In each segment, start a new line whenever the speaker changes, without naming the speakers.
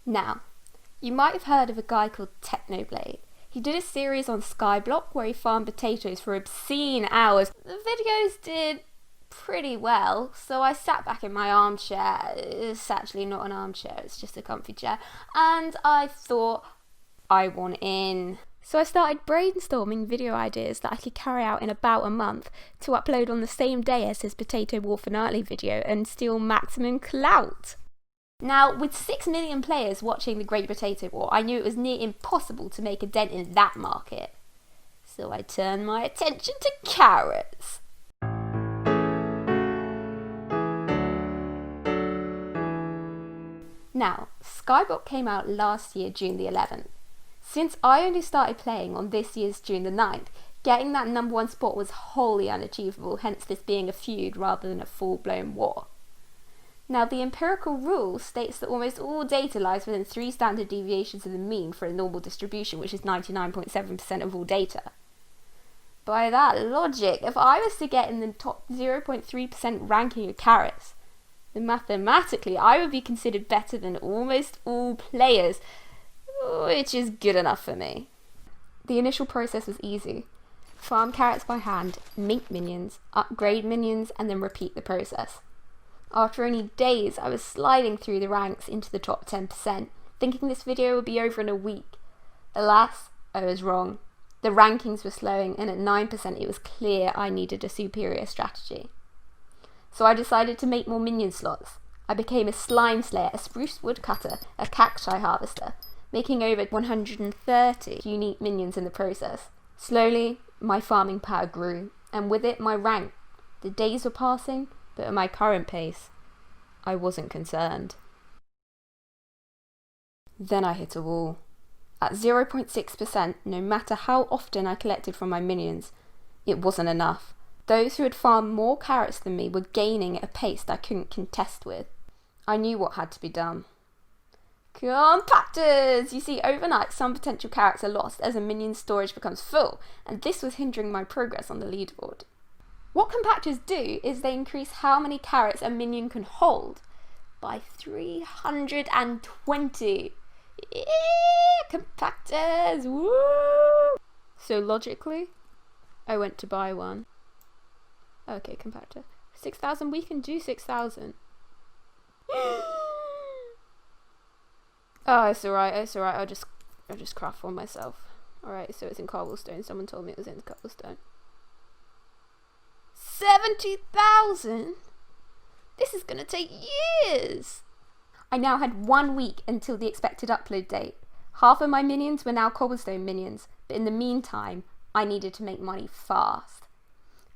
Now, you might have heard of a guy called Technoblade. He did a series on Skyblock where he farmed potatoes for obscene hours. The videos did pretty well, so I sat back in my armchair. It's actually not an armchair, it's just a comfy chair, and I thought, I want in. So I started brainstorming video ideas that I could carry out in about a month to upload on the same day as his Potato War finale video and steal maximum clout. Now, with 6 million players watching the Great Potato War, I knew it was near impossible to make a dent in that market. So I turned my attention to carrots. Now, Skyblock came out last year, June the 11th. Since I only started playing on this year's June the 9th, getting that #1 spot was wholly unachievable, hence this being a feud rather than a full-blown war. Now, the empirical rule states that almost all data lies within 3 standard deviations of the mean for a normal distribution, which is 99.7% of all data. By that logic, if I was to get in the top 0.3% ranking of carrots, then mathematically I would be considered better than almost all players, which is good enough for me. The initial process was easy. Farm carrots by hand, make minions, upgrade minions, and then repeat the process. After only days, I was sliding through the ranks into the top 10%, thinking this video would be over in a week. Alas, I was wrong. The rankings were slowing, and at 9% it was clear I needed a superior strategy. So I decided to make more minion slots. I became a slime slayer, a spruce woodcutter, a cacti harvester, making over 130 unique minions in the process. Slowly, my farming power grew, and with it my rank. The days were passing, but at my current pace, I wasn't concerned. Then I hit a wall. At 0.6%, no matter how often I collected from my minions, it wasn't enough. Those who had farmed more carrots than me were gaining at a pace that I couldn't contest with. I knew what had to be done. Compactors! You see, overnight some potential carrots are lost as a minion storage becomes full, and this was hindering my progress on the leaderboard. What compactors do is they increase how many carrots a minion can hold by 320. Yeah, compactors! Woo! So logically, I went to buy one. Okay, compactor. 6,000, we can do 6,000. Oh, it's alright, I'll just craft one myself. Alright, so it's in cobblestone. Someone told me it was in cobblestone. 70,000? This is gonna take years! I now had 1 week until the expected upload date. Half of my minions were now cobblestone minions, but in the meantime, I needed to make money fast.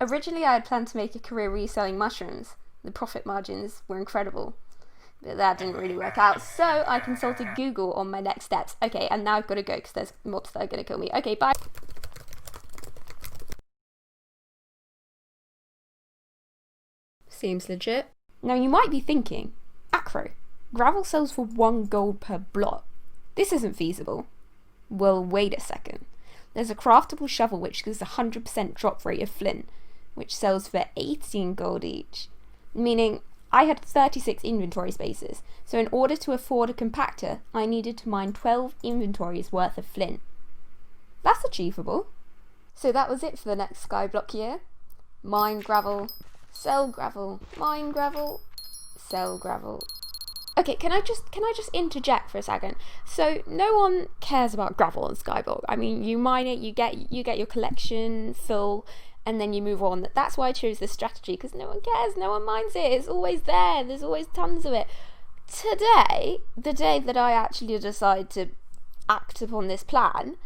Originally, I had planned to make a career reselling mushrooms. The profit margins were incredible, but that didn't really work out, so I consulted Google on my next steps. Okay, and now I've got to go because there's mobs that are going to kill me. Okay, bye! Seems legit. Now you might be thinking, Acro, gravel sells for 1 gold per block. This isn't feasible. Well, wait a second. There's a craftable shovel which gives a 100% drop rate of flint, which sells for 18 gold each. Meaning, I had 36 inventory spaces, so in order to afford a compactor, I needed to mine 12 inventories worth of flint. That's achievable. So that was it for the next Skyblock year. Mine gravel, sell gravel, mine gravel, sell gravel. Okay, can I just interject for a second? So no one cares about gravel on Skyblock. I mean, you mine it, you get your collection full, and then you move on. That's why I chose this strategy, because no one cares, no one minds it. It's always there. There's always tons of it. Today, the day that I actually decide to act upon this plan,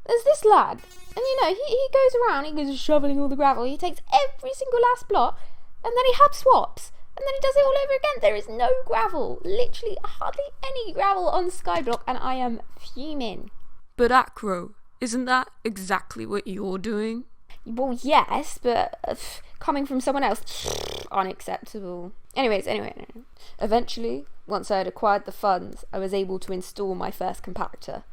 there's this lad, and you know, he goes around, he goes shoveling all the gravel. He takes every single last block, and then he hub swaps. And then he does it all over again. There is no gravel. Literally hardly any gravel on Skyblock, and I am fuming.
But Acro, isn't that exactly what you're doing?
Well, yes, but coming from someone else, unacceptable. Anyway. Eventually, once I had acquired the funds, I was able to install my first compactor.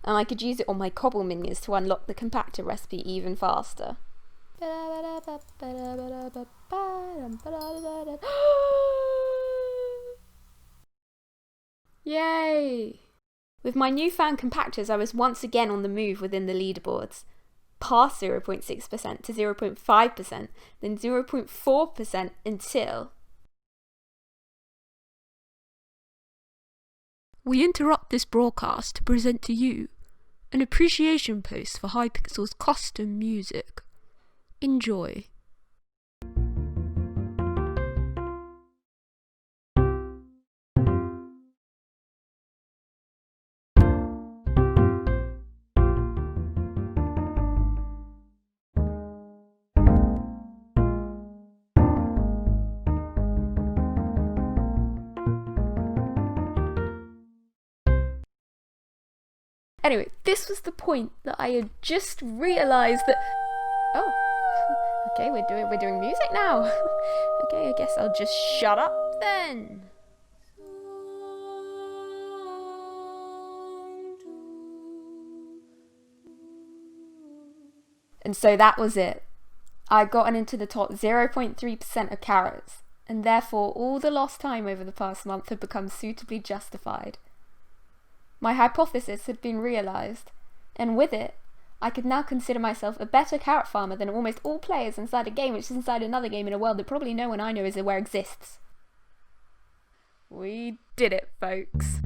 And I could use it on my cobble minions to unlock the compactor recipe even faster. Yay! With my newfound compactors, I was once again on the move within the leaderboards. Past 0.6% to 0.5%, then 0.4% until...
We interrupt this broadcast to present to you an appreciation post for Hypixel's custom music. Enjoy.
Anyway, this was the point that I had just realised that... Oh, okay, we're doing music now. Okay, I guess I'll just shut up then. And so that was it. I'd gotten into the top 0.3% of carrots, and therefore all the lost time over the past month had become suitably justified. My hypothesis had been realised, and with it, I could now consider myself a better carrot farmer than almost all players inside a game which is inside another game in a world that probably no one I know is aware exists. We did it, folks.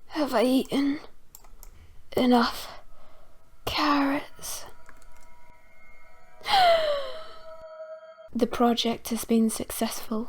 Have I eaten enough carrots? The project has been successful.